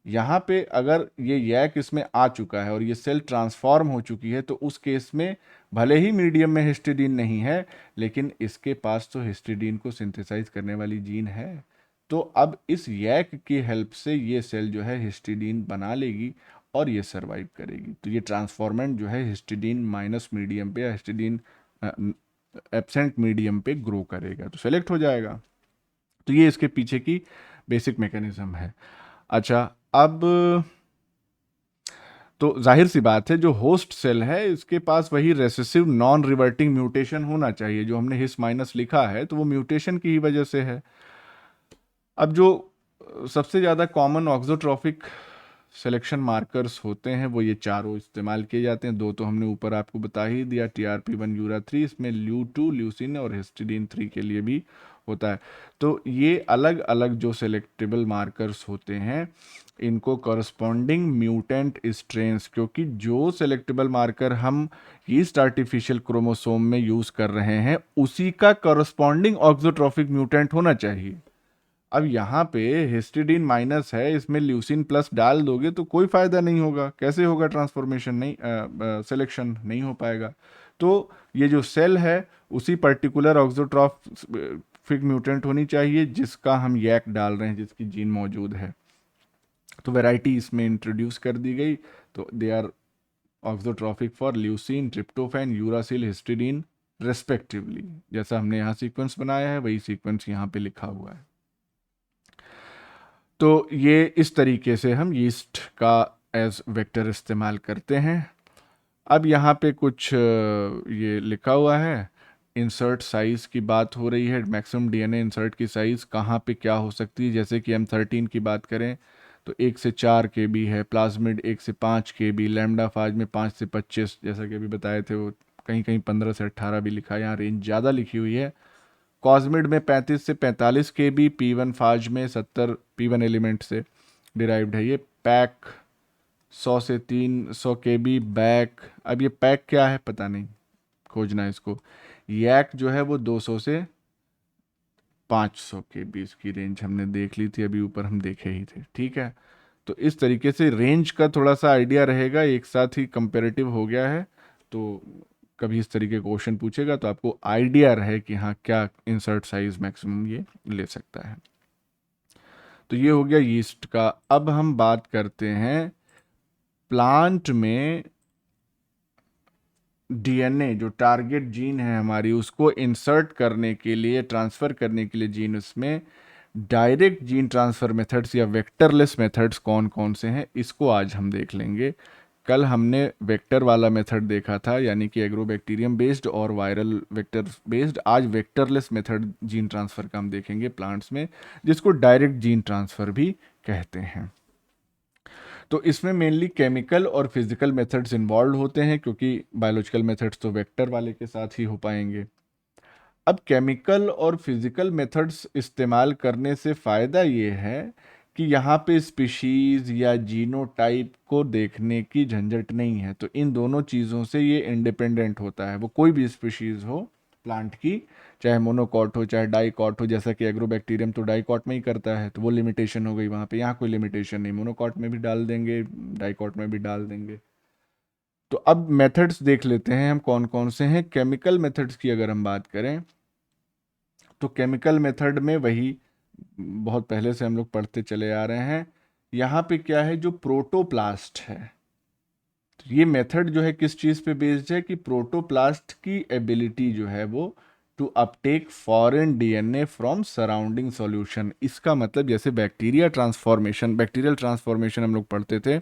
यहाँ पे अगर ये यैक इसमें आ चुका है और ये सेल ट्रांसफॉर्म हो चुकी है, तो उस केस में भले ही मीडियम में हिस्टिडीन नहीं है, लेकिन इसके पास तो हिस्टिडीन को सिंथेसाइज करने वाली जीन है। तो अब इस यैक की हेल्प से ये सेल जो है हिस्टिडीन बना लेगी और ये सरवाइव करेगी। तो ये ट्रांसफॉर्मेंट जो है हिस्टिडीन माइनस मीडियम पे या हिस्टिडीन एब्सेंट मीडियम पे ग्रो करेगा, तो सेलेक्ट हो जाएगा। तो ये इसके पीछे की बेसिक मैकेनिज्म है। अच्छा, अब तो जाहिर सी बात है, जो होस्ट सेल है इसके पास वही रेसेसिव नॉन रिवर्टिंग म्यूटेशन होना चाहिए। जो हमने हिस माइनस लिखा है तो वो म्यूटेशन की ही वजह से है। अब जो सबसे ज़्यादा कॉमन ऑक्सोट्रॉफिक सिलेक्शन मार्कर्स होते हैं वो ये चारों इस्तेमाल किए जाते हैं। दो तो हमने ऊपर आपको बता ही दिया, TRP1 यूरा3, इसमें ल्यू2 ल्यूसिन और हिस्टिडीन 3 के लिए भी होता है। तो ये अलग अलग जो सेलेक्टेबल मार्कर्स होते हैं इनको कॉरस्पॉन्डिंग म्यूटेंट स्ट्रेन्स, क्योंकि जो सेलेक्टेबल मार्कर हम ईस्ट आर्टिफिशियल क्रोमोसोम में यूज़ कर रहे हैं उसी का कॉरस्पॉन्डिंग ऑक्सोट्रॉफिक म्यूटेंट होना चाहिए। अब यहाँ पे हिस्टिडीन माइनस है, इसमें ल्यूसिन प्लस डाल दोगे तो कोई फायदा नहीं होगा। कैसे होगा ट्रांसफॉर्मेशन? नहीं, सिलेक्शन नहीं हो पाएगा। तो ये जो सेल है उसी पर्टिकुलर ऑक्सोट्रॉफिक म्यूटेंट होनी चाहिए जिसका हम यैक डाल रहे हैं, जिसकी जीन मौजूद है। तो वैरायटी इसमें इंट्रोड्यूस कर दी गई। तो they are auxotrophic for leucine, tryptophan, uracil, histidine respectively. जैसा हमने यहाँ सीक्वेंस बनाया है वही सीक्वेंस यहाँ पे लिखा हुआ है। तो ये इस तरीके से हम यीस्ट का एज वेक्टर इस्तेमाल करते हैं। अब यहाँ पे कुछ ये लिखा हुआ है, इंसर्ट साइज़ की बात हो रही है। मैक्सिमम DNA इंसर्ट की साइज़ कहाँ पे क्या हो सकती है? जैसे कि M13 की बात करें तो 1 से 4 KB है, प्लाज्मिड 1 से 5 KB, लैम्डा फाज में 5 से 25, जैसा कि अभी बताए थे, वो कहीं कहीं 15 से 18 भी लिखा है, यहाँ रेंज ज़्यादा लिखी हुई है। कॉस्मिड में 35 से 45 KB, P1 फाज में 70, P1 एलिमेंट से डिराइव्ड है ये। पैक 100 से 300 KB बैक। अब ये पैक क्या है पता नहीं, खोजना है इसको। यैक जो है वो 200 से 500 KB, इसकी रेंज हमने देख ली थी अभी ऊपर, हम देखे ही थे। ठीक है, तो इस तरीके से रेंज का थोड़ा सा आइडिया रहेगा, एक साथ ही कंपेरेटिव हो गया है। तो कभी इस तरीके का क्वेश्चन पूछेगा तो आपको आइडिया रहे कि हाँ क्या इंसर्ट साइज मैक्सिमम ये ले सकता है। तो ये हो गया यीस्ट का। अब हम बात करते हैं प्लांट में डीएनए, जो टारगेट जीन है हमारी, उसको इंसर्ट करने के लिए, ट्रांसफ़र करने के लिए जीन, उसमें डायरेक्ट जीन ट्रांसफ़र मेथड्स या वेक्टरलेस मेथड्स कौन कौन से हैं, इसको आज हम देख लेंगे। कल हमने वेक्टर वाला मेथड देखा था, यानी कि एग्रोबैक्टीरियम बेस्ड और वायरल वेक्टर बेस्ड। आज वेक्टरलेस मेथड जीन ट्रांसफ़र का हम देखेंगे प्लांट्स में, जिसको डायरेक्ट जीन ट्रांसफ़र भी कहते हैं। तो इसमें मेनली केमिकल और फिजिकल मेथड्स इन्वॉल्व होते हैं, क्योंकि बायोलॉजिकल मेथड्स तो वेक्टर वाले के साथ ही हो पाएंगे। अब केमिकल और फिजिकल मेथड्स इस्तेमाल करने से फ़ायदा ये है कि यहाँ पे स्पीशीज़ या जीनोटाइप को देखने की झंझट नहीं है। तो इन दोनों चीज़ों से ये इंडिपेंडेंट होता है, वो कोई भी स्पीशीज़ हो प्लांट की, चाहे मोनोकॉट हो चाहे डाइकॉट हो। जैसा कि एग्रोबैक्टीरियम तो डाइकॉट में ही करता है, तो वो लिमिटेशन हो गई वहाँ पे। यहाँ कोई लिमिटेशन नहीं, मोनोकॉट में भी डाल देंगे, डाइकॉट में भी डाल देंगे। तो अब मेथड्स देख लेते हैं हम कौन कौन से हैं। केमिकल मेथड्स की अगर हम बात करें तो केमिकल मेथड में वही बहुत पहले से हम लोग पढ़ते चले आ रहे हैं। यहाँ पे क्या है, जो प्रोटोप्लास्ट है, तो ये मेथड जो है किस चीज़ पे बेस्ड है कि प्रोटोप्लास्ट की एबिलिटी जो है वो to uptake foreign DNA from surrounding solution. इसका मतलब जैसे बैक्टीरिया ट्रांसफॉर्मेशन, बैक्टीरियल ट्रांसफॉर्मेशन हम लोग पढ़ते थे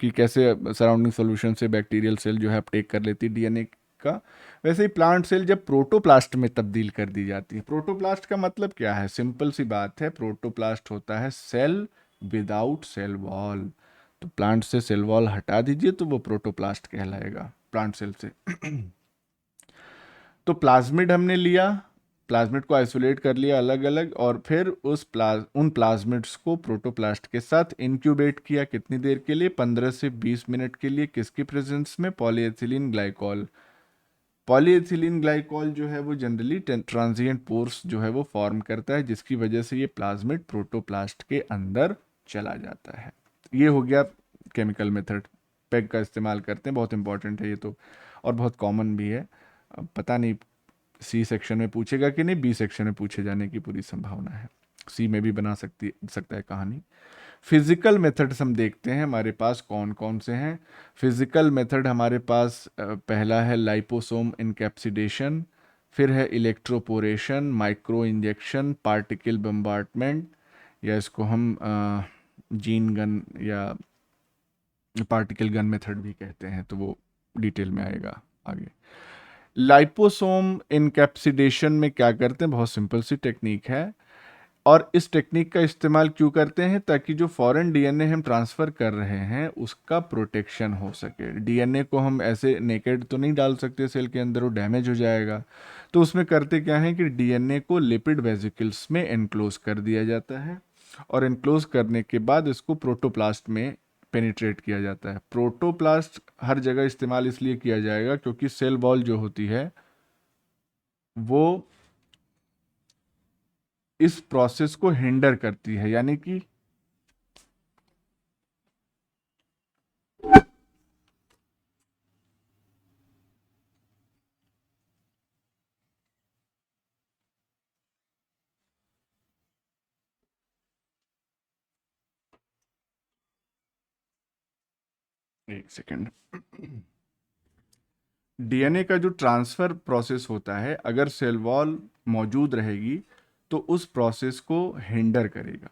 कि कैसे सराउंडिंग सॉल्यूशन से बैक्टीरियल सेल जो है अपटेक कर लेती है डीएनए का, वैसे ही प्लांट सेल जब प्रोटोप्लास्ट में तब्दील कर दी जाती है। प्रोटोप्लास्ट का मतलब क्या है, सिंपल सी बात है, प्रोटोप्लास्ट होता है सेल विदाउट सेल वॉल। तो प्लांट से सेल वॉल हटा दीजिए तो वो प्रोटोप्लास्ट कहलाएगा प्लांट सेल से। तो प्लाज्मिड हमने लिया, प्लाज्मिड को आइसोलेट कर लिया अलग अलग, और फिर उन प्लाज्मिड्स को प्रोटोप्लास्ट के साथ इंक्यूबेट किया। कितनी देर के लिए, 15 से 20 मिनट के लिए। किसकी प्रेजेंस में, पॉलीएथिलीन ग्लाइकॉल। पॉलीएथिलीन ग्लाइकॉल जो है वो जनरली ट्रांजिएंट पोर्स जो है वो फॉर्म करता है, जिसकी वजह से ये प्लाज्मिड प्रोटोप्लास्ट के अंदर चला जाता है। ये हो गया केमिकल मेथड। पेग का इस्तेमाल करते हैं, बहुत इंपॉर्टेंट है ये तो, और बहुत कॉमन भी है। अब पता नहीं सी सेक्शन में पूछेगा कि नहीं, बी सेक्शन में पूछे जाने की पूरी संभावना है। सी में भी बना सकता है कहानी। फिजिकल मेथड्स हम देखते हैं हमारे पास कौन कौन से हैं। फिजिकल मेथड हमारे पास पहला है लाइपोसोम इनकैप्सिडेशन, फिर है electroporation, micro injection, particle bombardment, या इसको हम जीन गन या पार्टिकल गन मेथड भी कहते हैं, तो वो डिटेल में आएगा आगे। लाइपोसोम इनकैप्सिडेशन में क्या करते हैं, बहुत सिंपल सी टेक्निक है। और इस टेक्निक का इस्तेमाल क्यों करते हैं, ताकि जो फॉरेन डीएनए हम ट्रांसफ़र कर रहे हैं उसका प्रोटेक्शन हो सके। डीएनए को हम ऐसे नेकेड तो नहीं डाल सकते सेल के अंदर, वो डैमेज हो जाएगा। तो उसमें करते क्या है कि डीएनए को लिपिड वेसिकल्स में एनक्लोज कर दिया जाता है, और एनक्लोज करने के बाद इसको प्रोटोप्लास्ट में पेनिट्रेट किया जाता है। प्रोटोप्लास्ट हर जगह इस्तेमाल इसलिए किया जाएगा क्योंकि सेल वॉल जो होती है वो इस प्रोसेस को हिंडर करती है, यानी कि एक सेकेंड। डीएनए का जो ट्रांसफ़र प्रोसेस होता है, अगर सेल वॉल मौजूद रहेगी तो उस प्रोसेस को हिंडर करेगा।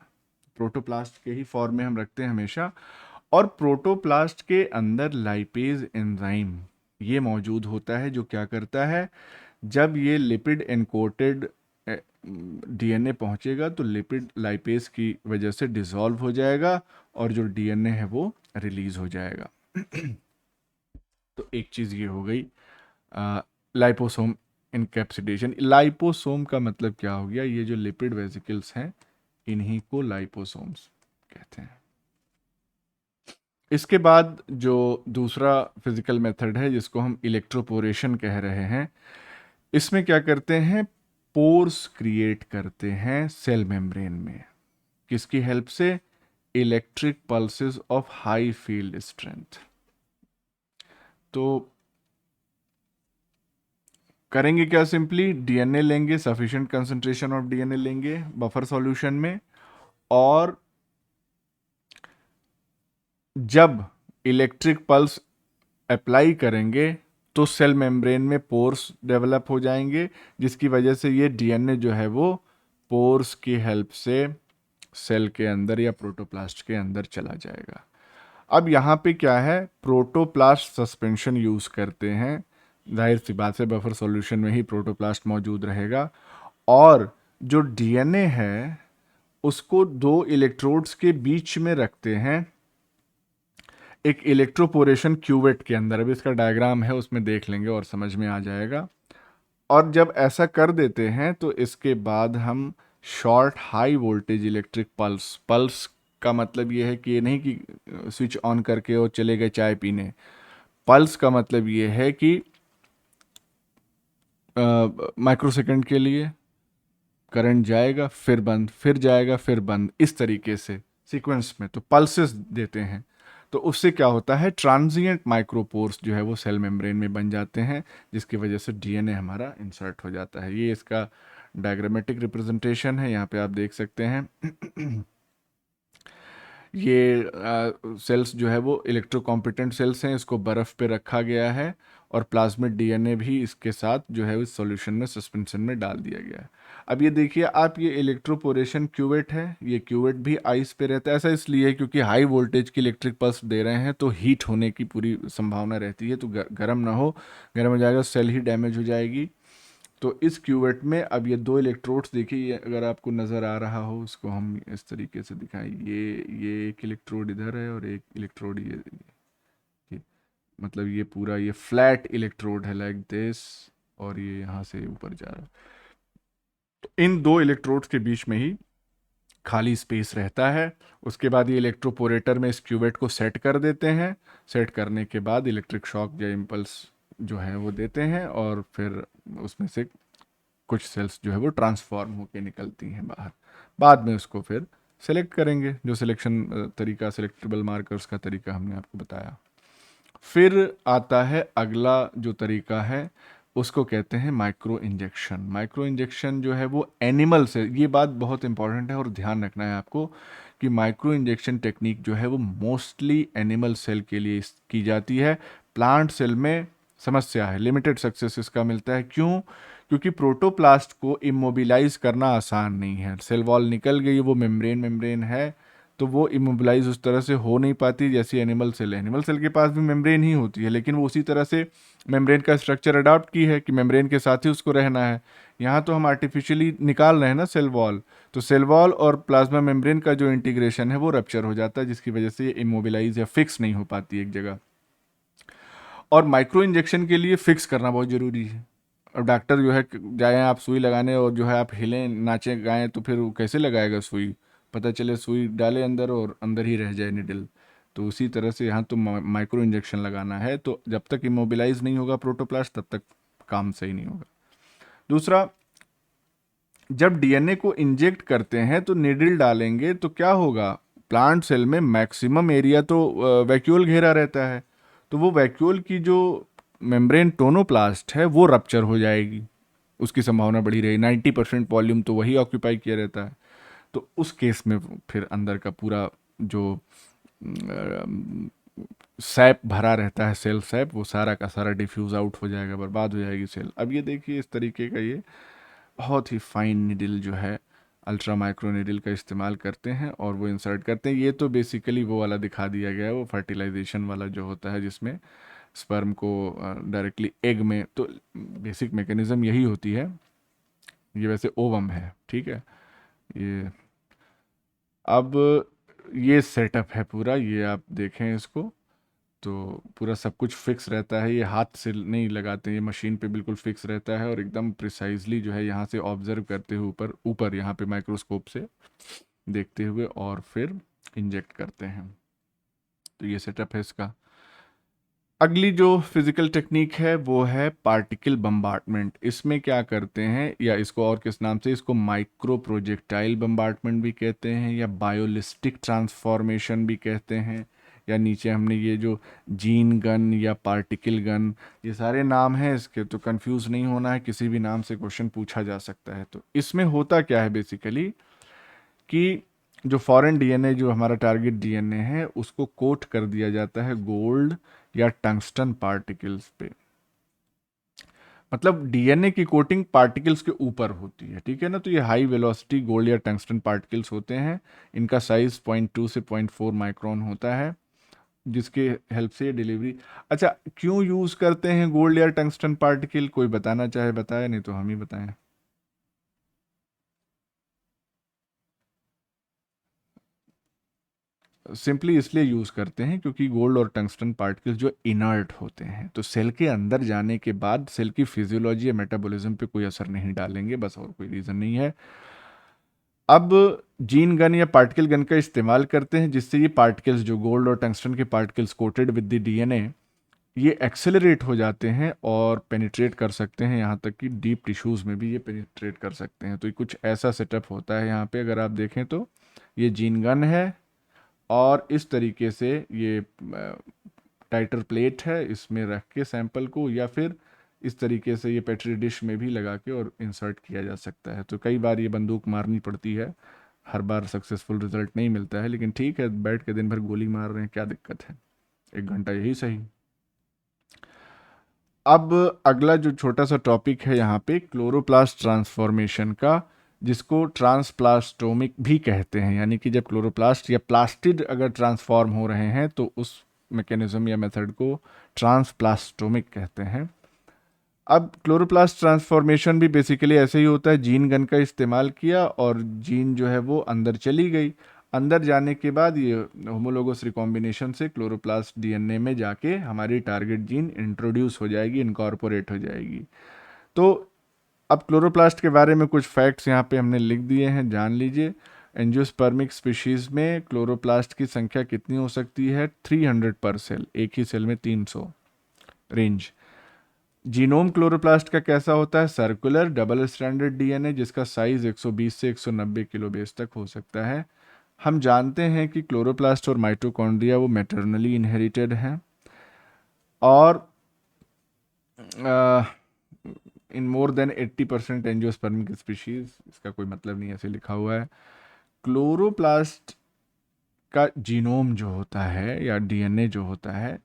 प्रोटोप्लास्ट के ही फॉर्म में हम रखते हैं हमेशा। और प्रोटोप्लास्ट के अंदर लाइपेज एंजाइम ये मौजूद होता है, जो क्या करता है, जब ये लिपिड एनकोटेड डीएनए पहुंचेगा तो लिपिड लाइपेज की वजह से डिसॉल्व हो जाएगा, और जो डीएनए है वो रिलीज हो जाएगा। तो एक चीज़ ये हो गई लाइपोसोम इनकैप्सिडेशन। लाइपोसोम का मतलब क्या हो गया, ये जो लिपिड वेसिकल्स हैं इन्हीं को लाइपोसोम्स कहते हैं। इसके बाद जो दूसरा फिजिकल मेथड है जिसको हम इलेक्ट्रोपोरेशन कह रहे हैं, इसमें क्या करते हैं, पोर्स क्रिएट करते हैं सेल मेम्ब्रेन में। किसकी हेल्प से, electric pulses of high field strength. तो करेंगे क्या, सिंपली डीएनए लेंगे, सफिशिएंट कंसंट्रेशन ऑफ डीएनए लेंगे बफर सॉल्यूशन में, और जब इलेक्ट्रिक पल्स अप्लाई करेंगे तो सेल मेम्ब्रेन में पोर्स डेवलप हो जाएंगे, जिसकी वजह से ये डीएनए जो है वो पोर्स की हेल्प से सेल के अंदर या प्रोटोप्लास्ट के अंदर चला जाएगा। अब यहाँ पे क्या है, प्रोटोप्लास्ट सस्पेंशन यूज करते हैं, जाहिर सी बात है बफर सॉल्यूशन में ही प्रोटोप्लास्ट मौजूद रहेगा, और जो डीएनए है उसको दो इलेक्ट्रोड्स के बीच में रखते हैं एक इलेक्ट्रोपोरेशन क्यूवेट के अंदर। अभी इसका डायग्राम है, उसमें देख लेंगे और समझ में आ जाएगा। और जब ऐसा कर देते हैं तो इसके बाद हम short high voltage electric pulse, pulse का मतलब ये है कि ये नहीं कि स्विच ऑन करके और चले गए चाय पीने, पल्स का मतलब ये है कि माइक्रोसेकंड के लिए करंट जाएगा फिर बंद, फिर जाएगा फिर बंद, इस तरीके से सीक्वेंस में, तो पल्सेस देते हैं। तो उससे क्या होता है, ट्रांजिएंट माइक्रोपोर्स जो है वो सेल मेम्ब्रेन में बन जाते हैं, जिसकी वजह से डीएनए हमारा इंसर्ट हो जाता है। ये इसका डायग्रामेटिक रिप्रेजेंटेशन है, यहाँ पे आप देख सकते हैं। ये सेल्स जो है वो इलेक्ट्रोकॉम्पिटेंट सेल्स हैं, इसको बर्फ़ पे रखा गया है और प्लाज्मिड डीएनए भी इसके साथ जो है इस सॉल्यूशन में सस्पेंशन में डाल दिया गया है। अब ये देखिए आप, ये इलेक्ट्रोपोरेशन क्यूवेट है, ये क्यूवेट भी आइस पे रहता है। ऐसा इसलिए है क्योंकि हाई वोल्टेज की इलेक्ट्रिक पल्स दे रहे हैं तो हीट होने की पूरी संभावना रहती है, तो गर्म ना हो, गर्म हो जाएगा सेल ही डैमेज हो जाएगी। तो इस क्यूवेट में अब ये दो इलेक्ट्रोड्स देखिए, अगर आपको नज़र आ रहा हो उसको हम इस तरीके से दिखाएं, ये एक इलेक्ट्रोड इधर है और एक इलेक्ट्रोड ये मतलब ये पूरा ये फ्लैट इलेक्ट्रोड है लाइक दिस, और ये यहाँ से ऊपर जा रहा है। तो इन दो इलेक्ट्रोड्स के बीच में ही खाली स्पेस रहता है। उसके बाद ये इलेक्ट्रोपोरेटर में इस क्यूवेट को सेट कर देते हैं, सेट करने के बाद इलेक्ट्रिक शॉक या इम्पल्स जो है वो देते हैं, और फिर उसमें से कुछ सेल्स जो है वो ट्रांसफॉर्म होके निकलती हैं बाहर। बाद में उसको फिर सेलेक्ट करेंगे, जो सिलेक्शन तरीका, सिलेक्टेबल मार्कर्स का तरीका हमने आपको बताया। फिर आता है अगला जो तरीका है, उसको कहते हैं माइक्रो इंजेक्शन। माइक्रो इंजेक्शन जो है वो एनिमल से, ये बात बहुत इंपॉर्टेंट है और ध्यान रखना है आपको कि माइक्रो इंजेक्शन टेक्निक जो है वो मोस्टली एनिमल सेल के लिए की जाती है। प्लांट सेल में समस्या है, लिमिटेड सक्सेस इसका मिलता है। क्यों? क्योंकि प्रोटोप्लास्ट को इमोबिलाइज करना आसान नहीं है। सेल वॉल निकल गई, वो मेम्ब्रेन है, तो वो इमोबिलाइज उस तरह से हो नहीं पाती जैसी एनिमल सेल है। एनिमल सेल के पास भी मेम्ब्रेन ही होती है, लेकिन वो उसी तरह से मेम्ब्रेन का स्ट्रक्चर अडॉप्ट की है कि मेम्ब्रेन के साथ ही उसको रहना है। यहाँ तो हम आर्टिफिशियली निकाल रहे हैं ना सेल वॉल, तो सेल वॉल और प्लाज्मा मेम्ब्रेन का जो इंटीग्रेशन है वो रप्चर हो जाता है, जिसकी वजह से ये इमोबिलाइज या फिक्स नहीं हो पाती एक जगह। और माइक्रो इंजेक्शन के लिए फिक्स करना बहुत ज़रूरी है। अब डॉक्टर जो है, जाए आप सुई लगाने और जो है आप हिलें नाचें गाएं, तो फिर वो कैसे लगाएगा सुई? पता चले सुई डाले अंदर और अंदर ही रह जाए निडल। तो उसी तरह से यहाँ तो माइक्रो इंजेक्शन लगाना है, तो जब तक इमोबिलाइज नहीं होगा प्रोटोप्लास्ट तब तक काम सही नहीं होगा। दूसरा, जब डीएनए को इंजेक्ट करते हैं तो निडल डालेंगे तो क्या होगा, प्लांट सेल में मैक्सिमम एरिया तो वैक्यूल घेरा रहता है, तो वो वैक्यूल की जो मेम्ब्रेन टोनोप्लास्ट है वो रप्चर हो जाएगी, उसकी संभावना बढ़ी रही। 90% वॉल्यूम तो वही ऑक्यूपाई किया रहता है। तो उस केस में फिर अंदर का पूरा जो सैप भरा रहता है, सेल सैप, वो सारा का सारा डिफ्यूज आउट हो जाएगा, बर्बाद हो जाएगी सेल। अब ये देखिए इस तरीके का ये बहुत ही फाइन निडल जो है, अल्ट्रा माइक्रो निडल का इस्तेमाल करते हैं और वो इंसर्ट करते हैं। ये तो बेसिकली वो वाला दिखा दिया गया है, वो फर्टिलाइजेशन वाला जो होता है, जिसमें स्पर्म को डायरेक्टली एग में, तो बेसिक मैकेनिज्म यही होती है। ये वैसे ओवम है, ठीक है ये। अब ये सेटअप है पूरा, ये आप देखें इसको, तो पूरा सब कुछ फिक्स रहता है, ये हाथ से नहीं लगाते, ये मशीन पे बिल्कुल फिक्स रहता है और एकदम प्रिसाइजली जो है यहाँ से ऑब्जर्व करते हुए ऊपर ऊपर यहाँ पे माइक्रोस्कोप से देखते हुए और फिर इंजेक्ट करते हैं। तो ये सेटअप है इसका। अगली जो फिजिकल टेक्निक है वो है पार्टिकल बम्बार्टमेंट। इसमें क्या करते हैं, या इसको और किस नाम से, इसको माइक्रो प्रोजेक्टाइल बम्बार्टमेंट भी कहते हैं, या बायोलिस्टिक ट्रांसफॉर्मेशन भी कहते हैं, या नीचे हमने ये जो जीन गन या पार्टिकल गन, ये सारे नाम हैं इसके, तो कंफ्यूज नहीं होना है, किसी भी नाम से क्वेश्चन पूछा जा सकता है। तो इसमें होता क्या है बेसिकली कि जो फॉरेन डीएनए, जो हमारा टारगेट डीएनए है, उसको कोट कर दिया जाता है गोल्ड या टंगस्टन पार्टिकल्स पे। मतलब डीएनए की कोटिंग पार्टिकल्स के ऊपर होती है, ठीक है ना। तो ये हाई वेलोसिटी गोल्ड या टंगस्टन पार्टिकल्स होते हैं। इनका साइज 0.2 से 0.4 माइक्रोन होता है, जिसके हेल्प से डिलीवरी। अच्छा, क्यों यूज करते हैं गोल्ड या टंगस्टन पार्टिकल, कोई बताना चाहे बताए, नहीं तो हम ही बताएं। सिंपली इसलिए यूज़ करते हैं क्योंकि गोल्ड और टंगस्टन पार्टिकल्स जो इनर्ट होते हैं, तो सेल के अंदर जाने के बाद सेल की फिजियोलॉजी या मेटाबॉलिज्म पे कोई असर नहीं डालेंगे, बस, और कोई रीज़न नहीं है। अब जीन गन या पार्टिकल गन का इस्तेमाल करते हैं, जिससे ये पार्टिकल्स, जो गोल्ड और टंगस्टन के particles coated with the DNA, ये एक्सेलरेट हो जाते हैं और पेनिट्रेट कर सकते हैं, यहाँ तक कि डीप टिश्यूज़ में भी ये पेनिट्रेट कर सकते हैं। तो ये कुछ ऐसा सेटअप होता है यहाँ पे, अगर आप देखें तो ये जीन गन है, और इस तरीके से ये टाइटर प्लेट है, इसमें रख के सैंपल को, या फिर इस तरीके से ये पेट्री डिश में भी लगा के और इंसर्ट किया जा सकता है। तो कई बार ये बंदूक मारनी पड़ती है, हर बार सक्सेसफुल रिजल्ट नहीं मिलता है, लेकिन ठीक है, बैठ के दिन भर गोली मार रहे हैं, क्या दिक्कत है, 1 घंटा यही सही। अब अगला जो छोटा सा टॉपिक है यहाँ पे, क्लोरोप्लास्ट ट्रांसफॉर्मेशन का, जिसको ट्रांसप्लास्टोमिक भी कहते हैं। यानी कि जब क्लोरोप्लास्ट या प्लास्टिड अगर ट्रांसफॉर्म हो रहे हैं तो उस मैकेनिज्म या मेथड को ट्रांसप्लास्टोमिक कहते हैं। अब क्लोरोप्लास्ट ट्रांसफॉर्मेशन भी बेसिकली ऐसे ही होता है, जीन गन का इस्तेमाल किया और जीन जो है वो अंदर चली गई। अंदर जाने के बाद ये होमोलोगस रिकॉम्बिनेशन से क्लोरोप्लास्ट डीएनए में जाके हमारी टारगेट जीन इंट्रोड्यूस हो जाएगी, इनकॉर्पोरेट हो जाएगी। तो अब क्लोरोप्लास्ट के बारे में कुछ फैक्ट्स यहाँ पे हमने लिख दिए हैं, जान लीजिए। एंजियोस्पर्मिक स्पीशीज में क्लोरोप्लास्ट की संख्या कितनी हो सकती है, 300 पर सेल, एक ही सेल में 300 रेंज। जीनोम क्लोरोप्लास्ट का कैसा होता है, सर्कुलर डबल स्ट्रैंडेड डीएनए, जिसका साइज 120 से 190 किलो बेस तक हो सकता है। हम जानते हैं कि क्लोरोप्लास्ट और माइटोकॉन्ड्रिया वो मैटरनली इनहेरिटेड हैं, और इन मोर देन 80% एंजियोस्पर्मिक स्पीशीज, इसका कोई मतलब नहीं, ऐसे लिखा हुआ है। क्लोरोप्लास्ट का जीनोम जो होता है या डीएनए जो होता है,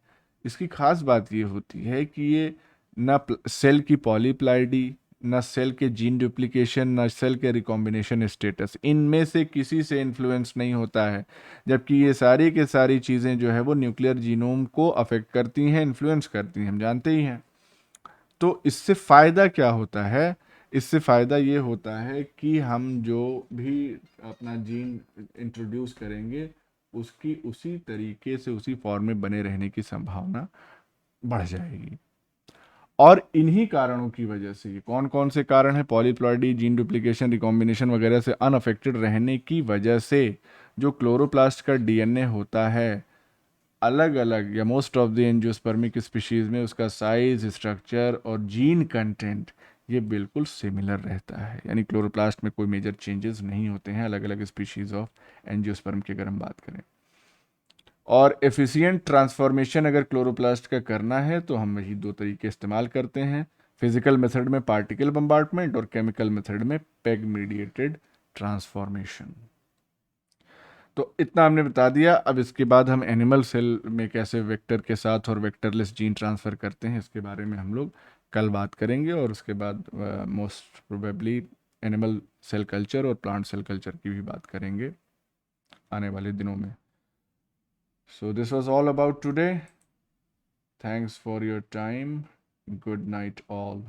इसकी खास बात ये होती है कि ये न सेल की पॉलीप्लाइडी, न सेल के जीन डुप्लीकेशन, न सेल के रिकॉम्बिनेशन स्टेटस, इनमें से किसी से इन्फ्लुएंस नहीं होता है। जबकि ये सारी के सारी चीज़ें जो है वो न्यूक्लियर जीनोम को अफेक्ट करती हैं, इन्फ्लुएंस करती हैं, हम जानते ही हैं। तो इससे फ़ायदा क्या होता है, इससे फ़ायदा ये होता है कि हम जो भी अपना जीन इंट्रोड्यूस करेंगे, उसकी उसी तरीके से उसी फॉर्म में बने रहने की संभावना बढ़ जाएगी। और इन्हीं कारणों की वजह से, ये कौन कौन से कारण हैं, पॉलीप्लॉइडी, जीन डुप्लीकेशन, रिकॉम्बिनेशन वगैरह से अनअफेक्टेड रहने की वजह से जो क्लोरोप्लास्ट का डीएनए होता है, अलग अलग या most of the angiospermic species में उसका साइज, स्ट्रक्चर और जीन कंटेंट ये बिल्कुल सिमिलर रहता है। यानी क्लोरोप्लास्ट में कोई मेजर चेंजेस नहीं होते हैं अलग अलग स्पीशीज ऑफ एंजियोस्पर्म की अगर हम बात करें। और एफिशिएंट ट्रांसफॉर्मेशन अगर क्लोरोप्लास्ट का करना है तो हम वही दो तरीके इस्तेमाल करते हैं, फिजिकल मेथड में पार्टिकल बम्बार्टमेंट, और केमिकल मेथड में पेग मीडिएटेड ट्रांसफॉर्मेशन। तो इतना हमने बता दिया। अब इसके बाद हम एनिमल सेल में कैसे वेक्टर के साथ और वेक्टरलेस जीन ट्रांसफ़र करते हैं, इसके बारे में हम लोग कल बात करेंगे, और उसके बाद most probably animal cell culture और प्लांट सेल कल्चर की भी बात करेंगे आने वाले दिनों में। So this was all about today. Thanks for your time. Good night all.